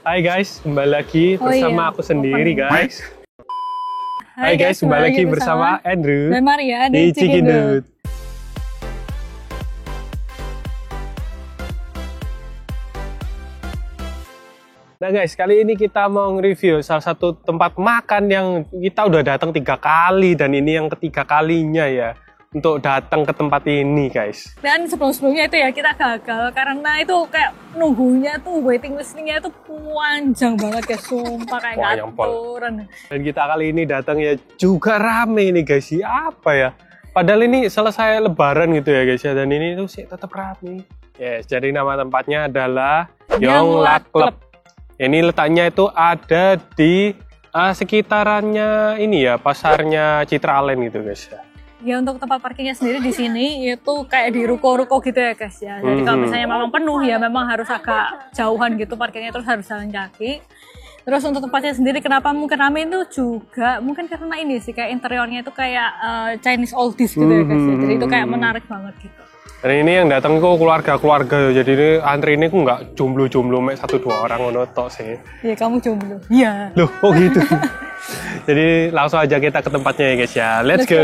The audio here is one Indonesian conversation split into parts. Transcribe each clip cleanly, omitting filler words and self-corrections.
Hai guys, kembali lagi bersama aku sendiri guys. Hai guys, kembali lagi bersama Andrew dan Maria di Cikindut. Nah guys, kali ini kita mau nge-review salah satu tempat makan yang kita udah datang 3 kali dan ini yang ketiga kalinya ya untuk datang ke tempat ini guys. Dan sebelum-sebelumnya itu ya kita gagal karena itu kayak nunggunya tuh waiting listnya itu panjang banget guys, sumpah kayak ngaturan. Dan kita kali ini datang ya juga rame nih guys, apa ya? Padahal ini selesai lebaran gitu ya guys ya, dan ini tuh sih tetap rame. Yes, jadi nama tempatnya adalah Yongla Club. Ini letaknya itu ada di sekitarannya ini ya, pasarnya Citraland gitu guys ya. Ya untuk tempat parkirnya sendiri di sini itu kayak di ruko-ruko gitu ya guys ya. Jadi kalau misalnya memang penuh ya memang harus agak jauhan gitu parkirnya, terus harus jalan kaki. Terus untuk tempatnya sendiri kenapa mungkin rame itu juga mungkin karena ini sih kayak interiornya itu kayak Chinese oldies gitu ya guys ya. Jadi itu kayak menarik banget gitu. Dan ini yang datang kok keluarga-keluarga, jadi ini antri ini kok nggak jomblo-jomblo, mek 1-2 orang ngono tok sih. Iya, kamu jomblo. Iya. Loh, kok gitu? Jadi langsung aja kita ke tempatnya ya guys ya. Let's go.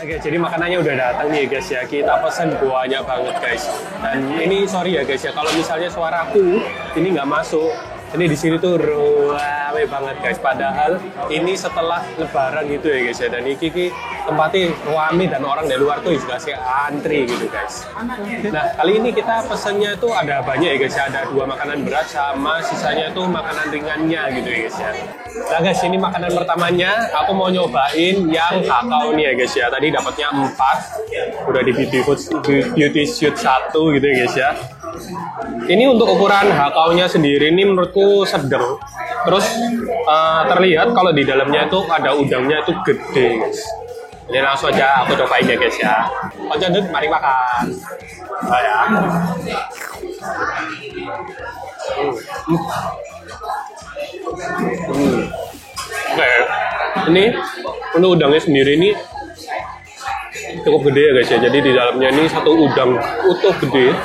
Oke, jadi makanannya udah datang nih guys ya. Kita pesen banyak banget guys. Dan ini sorry ya guys ya, kalau misalnya suaraku ini nggak masuk. Ini di sini tuh rame banget guys. Padahal ini setelah Lebaran gitu ya guys ya. Dan ini tempatnya rame dan orang dari luar tuh juga sih antri gitu guys. Nah kali ini kita pesennya tuh ada banyak ya guys ya. Ada 2 makanan berat sama sisanya tuh makanan ringannya gitu ya guys ya. Nah guys, ini makanan pertamanya aku mau nyobain yang kakao nih ya guys ya. Tadi dapatnya 4, udah di beauty shoot 1 gitu ya guys ya. Ini untuk ukuran kakaonya sendiri ini menurutku sedang. Terus terlihat kalau di dalamnya itu ada udangnya itu gede guys. Jadi langsung aja aku cobain ya guys ya. Lanjut, mari makan. Oh ya. Oke, ini untuk udangnya sendiri ini cukup gede ya guys ya. Jadi di dalamnya ini satu udang utuh gede.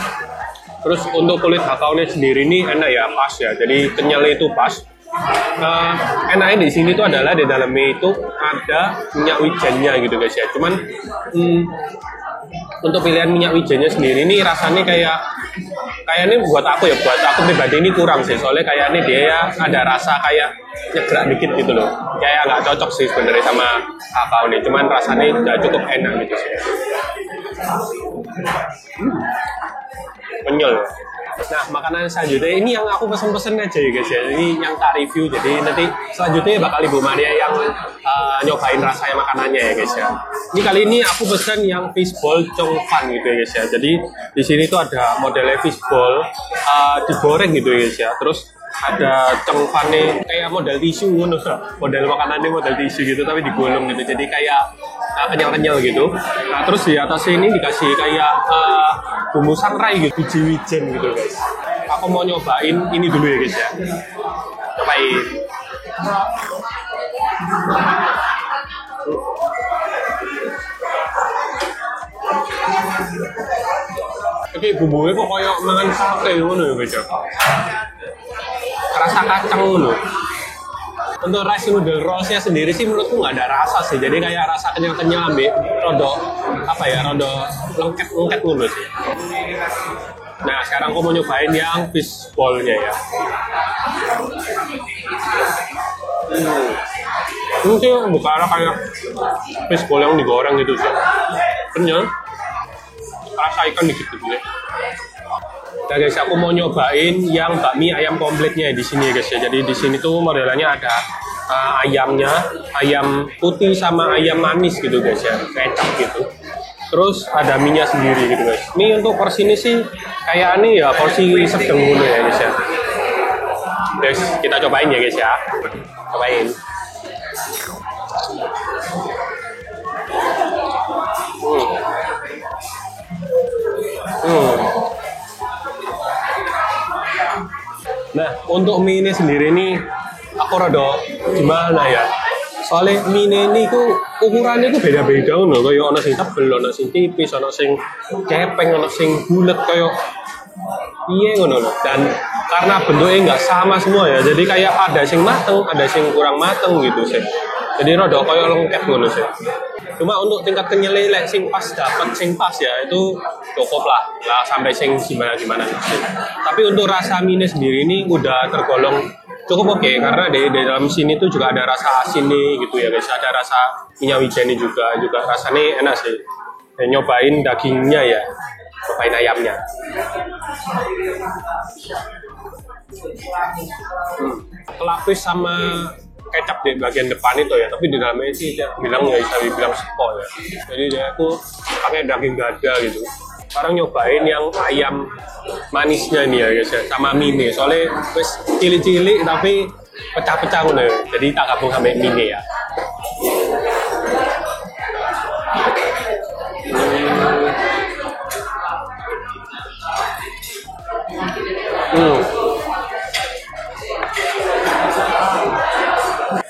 Terus untuk kulit kakaonya sendiri ini enak ya, pas ya. Jadi kenyalnya itu pas. Enaknya di sini tuh adalah di dalamnya itu ada minyak wijennya gitu guys ya. Cuman untuk pilihan minyak wijennya sendiri ini rasanya kayak ini buat aku pribadi ini kurang sih, soalnya kayak ini dia ya ada rasa kayak nyegrak dikit gitu loh, kayak nggak cocok sih sebenarnya sama kakao nih, cuman rasanya udah cukup enak gitu sih. Kenyal. Nah makanan selanjutnya ini yang aku pesen aja ya guys ya, ini yang tak review, jadi nanti selanjutnya bakal Ibu Maria yang nyobain rasanya makanannya ya guys ya. Ini kali ini aku pesen yang fishball congfan gitu ya guys ya. Jadi di sini tuh ada modelnya fishball digoreng gitu ya guys ya. Terus ada congfannya kayak model tisu, model makanannya model tisu gitu tapi digulung gitu. Jadi kayak kenyal-kenyal gitu. Nah terus di atasnya ini dikasih kayak bumbu sangrai gitu, biji wijen gitu guys. Aku mau nyobain ini dulu ya guys ya. Cobain. Oke, bumbunya kok kayak mangan sate ngono ya guys ya. Rasa kacang ngono. Untuk rice noodle rolls-nya sendiri sih menurutku nggak ada rasa sih. Jadi kayak rasa kenyal-kenyal ambil rodo lengket ngono sih. Nah, sekarang aku mau nyobain yang fishball-nya ya. Ini sih bukan kayak fishball yang digoreng gitu sih. Kenyal. Rasa ikan dikit gitu ya. Nah guys, aku mau nyobain yang bakmi ayam kompletnya di sini guys ya. Jadi di sini tuh modelannya ada ayamnya, ayam putih sama ayam manis gitu guys ya, kecap gitu. Terus ada mie-nya sendiri gitu guys. Ini untuk porsi ini sih kayak ini ya porsi sedang dulu ya guys ya. Guys, kita cobain ya guys ya. Cobain. untuk mie ini sendiri nih aku rada gimana ya? Soalnya mie ini ku ukurannya ku beda-beda ngono, kaya ana sing tebel, ana sing tipis, ana sing kepeng, ana sing bulet kaya piye ngono lho. Dan karena bentuknya nggak sama semua ya, jadi kayak ada sing mateng, ada sing kurang mateng gitu sih. Jadi rada kaya lengket ngono sih. Cuma untuk tingkat kenyelelek sing pas dapat sing pas ya itu cukup lah, nggak sampai sing gimana-gimana. Tapi untuk rasa mie ini sendiri ini udah tergolong cukup oke, karena di dalam sini tuh juga ada rasa asin nih gitu ya guys, ada rasa minyak wijen juga rasanya enak sih. Dan nyobain dagingnya ya, nyobain ayamnya. Kelapis sama kecap di bagian depan itu ya, tapi di dalamnya sih dia bilang nggak bisa dibilang sepo ya. Jadi dia tuh pakai daging dada gitu. Sekarang nyobain yang ayam manisnya nih ya guys ya, sama mie, soalnya terus cilik-cilik tapi pecah-pecah ngono ya. Jadi tak gabung sama mie ya.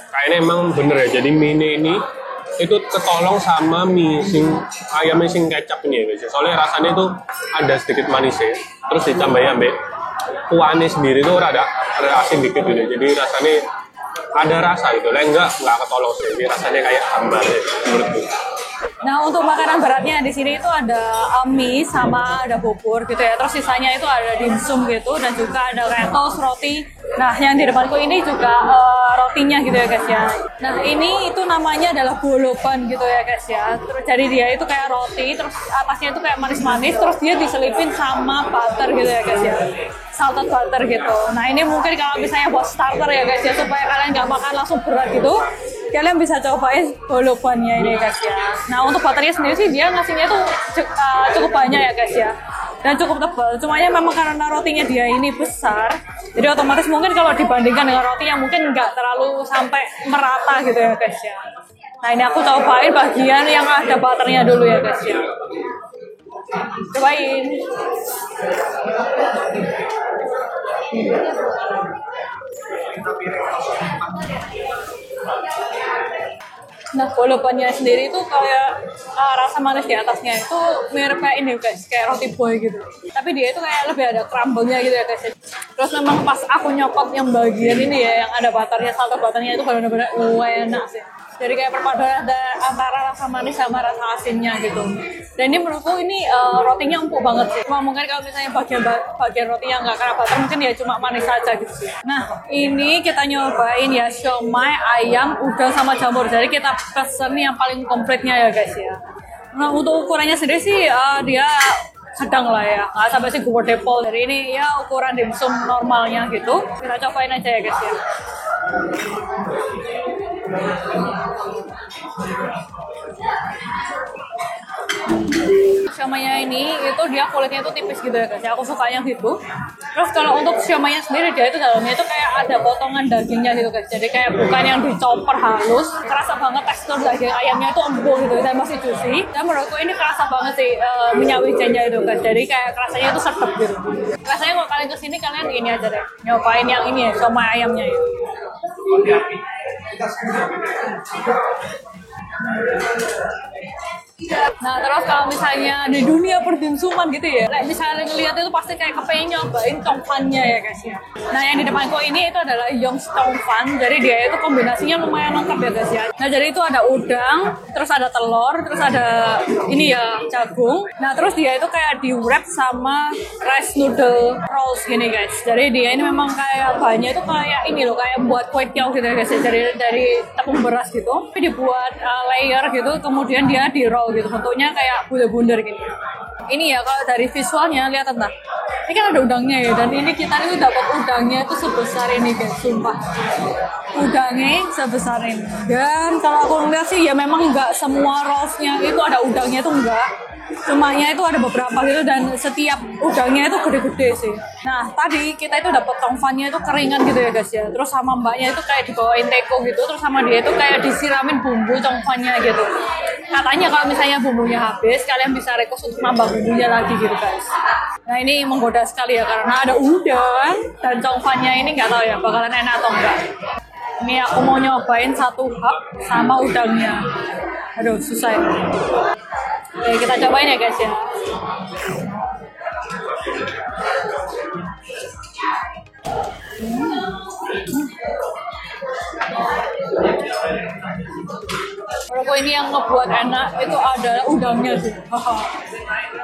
Kayaknya emang bener ya, jadi mie ini itu ketolong sama mie ayamnya sing kecap ini ya guys. Soalnya rasanya itu ada sedikit manis ya. Terus ditambahin ambek kuahnya sendiri tuh ada asin dikit gitu. Jadi rasanya ada rasa gitu. Lah enggak ketolong sih. Jadi rasanya kayak hambar ya menurutku. Nah, untuk makanan beratnya di sini itu ada mie sama ada bubur gitu ya. Terus sisanya itu ada dimsum gitu dan juga ada kayak toast, roti. Nah, yang di depanku ini juga rotinya gitu ya guys ya. Nah, ini itu namanya adalah bolopan gitu ya guys ya. Terus jadi dia itu kayak roti, terus atasnya itu kayak manis-manis, terus dia diselipin sama butter gitu ya guys ya. Salted butter gitu. Nah, ini mungkin kalau misalnya buat starter ya guys ya, supaya kalian nggak makan langsung berat gitu, kalian bisa cobain bolopannya ini guys ya. Nah, untuk butternya sendiri sih dia ngasihnya tuh cukup banyak ya guys ya, dan cukup tebal. Cuma ya memang karena rotinya dia ini besar, jadi otomatis mungkin kalau dibandingkan dengan roti yang mungkin nggak terlalu sampai merata gitu ya guys ya. Nah, ini aku cobain bagian yang ada butternya dulu ya guys ya. Cobain. Nah, bolopannya sendiri itu kayak rasa manis di atasnya itu mirip kayak ini guys, kayak roti boy gitu. Tapi dia itu kayak lebih ada crumble-nya gitu ya guys. Terus memang pas aku nyokot yang bagian ini ya, yang ada butternya, salted butternya itu benar-benar enak sih. Jadi kayak perpaduan antara rasa manis sama rasa asinnya gitu. Dan ini menurutku ini rotinya empuk banget sih. Cuma mungkin kalau misalnya bagian roti yang nggak kena butter mungkin ya cuma manis saja gitu sih. Nah, ini kita nyobain ya siomay, ayam, udang sama jamur. Jadi kita pesen yang paling komplitnya ya guys ya. Nah, untuk ukurannya sendiri sih dia sedang lah ya, nggak sampai sih gede pol. Dari ini ya ukuran dimsum normalnya gitu. Kita cobain aja ya guys ya. Siomaynya ini itu dia kulitnya itu tipis gitu ya guys ya, aku suka yang gitu. Terus kalau untuk siomaynya sendiri dia itu dalamnya itu kayak ada potongan dagingnya gitu guys, jadi kayak bukan yang dicopper halus. Kerasa banget tekstur daging ayamnya itu empuk gitu dan masih juicy. Dan menurutku ini kerasa banget sih minyak wijennya itu guys, jadi kayak rasanya itu sedap gitu. Rasanya kalau kalian kesini kalian ini aja deh, nyobain yang ini ya, siomay ayamnya itu. Nah, terus kalau misalnya di dunia perdimsuman gitu ya, misalnya ngeliat itu pasti kayak kepengen nyobain tongfannya ya guys ya. Nah, yang di depanku ini itu adalah Yong's Tongfan, jadi dia itu kombinasinya lumayan lengkap ya guys ya. Nah, jadi itu ada udang, terus ada telur, terus ada ini ya jagung. Nah, terus dia itu kayak di wrap sama rice noodle rolls gini guys. Jadi dia ini memang kayak bahannya itu kayak ini loh, kayak buat kue tiaw gitu ya guys ya, dari tepung beras gitu. Tapi dibuat layer gitu, kemudian dia di roll gitu, bentuknya kayak bundar-bundar gini. Ini ya kalau dari visualnya lihat entah. Ini kan ada udangnya ya, dan ini kita itu dapat udangnya itu sebesar ini guys, sumpah. Udangnya sebesar ini. Dan kalau aku lihat sih ya memang nggak semua rollsnya itu ada udangnya, itu enggak. Cumanya itu ada beberapa gitu, dan setiap udangnya itu gede-gede sih. Nah, tadi kita itu dapat tongfannya itu keringan gitu ya guys ya. Terus sama mbaknya itu kayak dibawain teko gitu, terus sama dia itu kayak disiramin bumbu tongfannya gitu. Katanya kalau misalnya bumbunya habis, kalian bisa request untuk nambah bumbunya lagi gitu guys. Nah ini menggoda sekali ya karena ada udang dan congfannya ini nggak tahu ya bakalan enak atau enggak. Ini aku mau nyobain satu hap sama udangnya. Aduh susah ya. Oke kita cobain ya guys ya. Menurutku ini yang ngebuat enak itu adalah udangnya sih.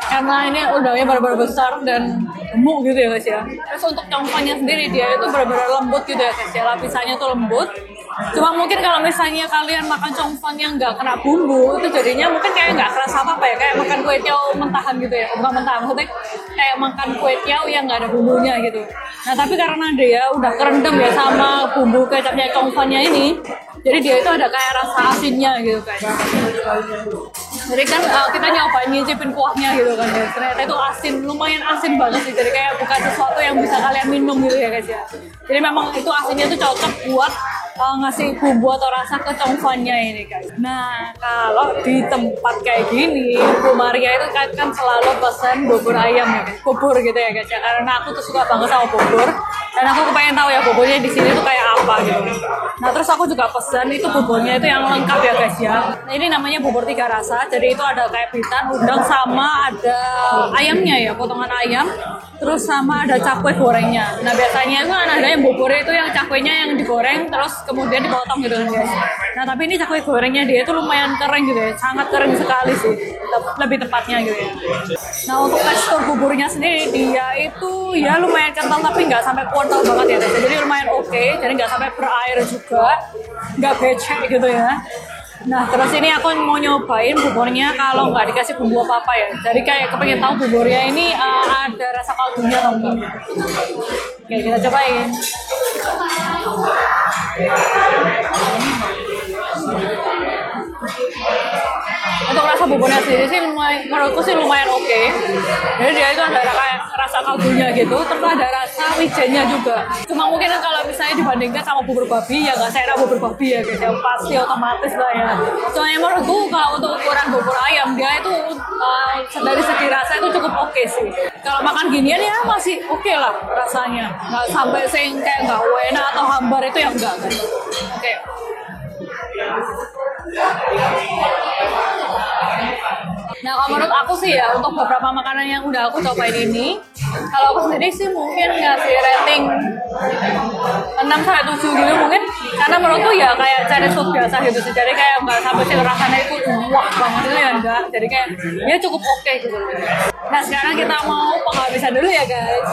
Karena ini udangnya benar-benar besar dan gemuk gitu ya guys ya. Terus untuk congfannya sendiri dia itu benar-benar lembut gitu ya guys ya. Lapisannya tuh lembut. Cuma mungkin kalau misalnya kalian makan congfan yang nggak kena bumbu itu jadinya mungkin kayak nggak kerasa apa ya, kayak makan kue tiaw mentahan gitu ya, bukan mentahan maksudnya kayak makan kue tiaw yang nggak ada bumbunya gitu. Nah tapi karena dia udah kerendam ya sama bumbu kecapnya congfannya ini, jadi dia itu ada kayak rasa asinnya gitu kan. Jadi kan kita nyobain nyicipin kuahnya gitu kan guys, ternyata itu asin, lumayan asin banget sih, jadi kayak bukan sesuatu yang bisa kalian minum gitu ya guys ya. Jadi memang itu asinnya tuh cocok buat ngasih bumbu atau rasa ke congfannya ini guys. Nah kalau di tempat kayak gini Bu Maria itu kan selalu pesan bubur ayam ya guys, bubur gitu ya guys ya, karena aku tuh suka banget sama bubur dan aku kepengen tahu ya buburnya di sini tuh kayak apa gitu. Nah terus aku juga pesan itu buburnya itu yang lengkap ya guys ya. Nah ini namanya bubur 3 rasa, jadi itu ada kayak bitan, udang, sama ada ayamnya ya, potongan ayam, terus sama ada cakwe gorengnya. Nah biasanya itu ada yang buburnya itu yang cakwenya yang digoreng terus kemudian dipotong gitu kan guys. Nah tapi ini cakwe gorengnya dia itu lumayan kering gitu ya, sangat kering sekali sih lebih tepatnya gitu ya. Nah untuk tekstur buburnya sendiri dia itu ya lumayan kental tapi nggak sampai kental banget ya guys. Jadi lumayan oke, jadi nggak sampai berair juga, nggak becek gitu ya. Nah terus ini aku mau nyobain buburnya kalau nggak dikasih bumbu apa-apa ya. Jadi kayak kepengen tahu buburnya ini ada rasa kaldunya atau enggak. Oke kita cobain. Untuk rasa buburnya sendiri sih menurutku sih lumayan oke. Jadi dia itu ada kayak rasa kaldunya gitu, terus ada rasa wijennya juga. Cuma mungkin kalau misalnya dibandingkan sama bubur babi ya nggak seenak bubur babi ya guys ya, pasti otomatis lah ya. Soalnya menurutku kalau untuk ukuran bubur ayam dia itu dari segi rasa itu cukup oke sih. Kalau makan ginian ya masih oke lah rasanya, nggak sampai sing kayak nggak enak atau hambar itu yang enggak kan. Oke. Nah kalau menurut aku sih ya untuk beberapa makanan yang udah aku cobain ini, kalau aku sendiri sih mungkin ngasih rating 6-7 gitu mungkin, karena menurutku ya kayak Chinese food biasa gitu sih, jadi kayak nggak sampai sih rasanya itu wah banget itu ya enggak, jadi kayak dia cukup oke gitu. Nah sekarang kita mau penghabisan dulu ya guys.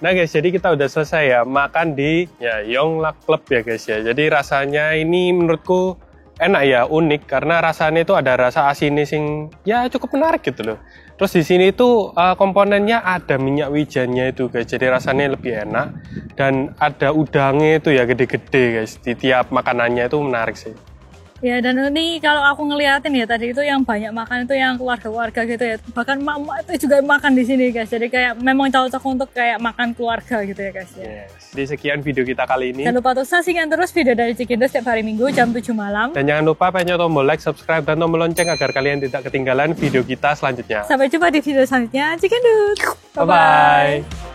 Nah guys, jadi kita udah selesai ya makan di Yonglak Club ya guys ya. Jadi rasanya ini menurutku enak ya, unik karena rasanya itu ada rasa asinnya sing ya cukup menarik gitu loh. Terus di sini tuh komponennya ada minyak wijennya itu guys, jadi rasanya lebih enak dan ada udangnya itu ya gede-gede guys. Di tiap makanannya itu menarik sih. Ya dan ini kalau aku ngeliatin ya tadi itu yang banyak makan itu yang keluarga-keluarga gitu ya. Bahkan mama itu juga makan di sini guys. Jadi kayak memang cocok untuk kayak makan keluarga gitu ya guys ya. Yes. Jadi sekian video kita kali ini. Jangan lupa untuk saksikan terus video dari Cikindo setiap hari Minggu jam 7 malam. Dan jangan lupa pencet tombol like, subscribe, dan tombol lonceng agar kalian tidak ketinggalan video kita selanjutnya. Sampai jumpa di video selanjutnya. Cikindo. Bye-bye.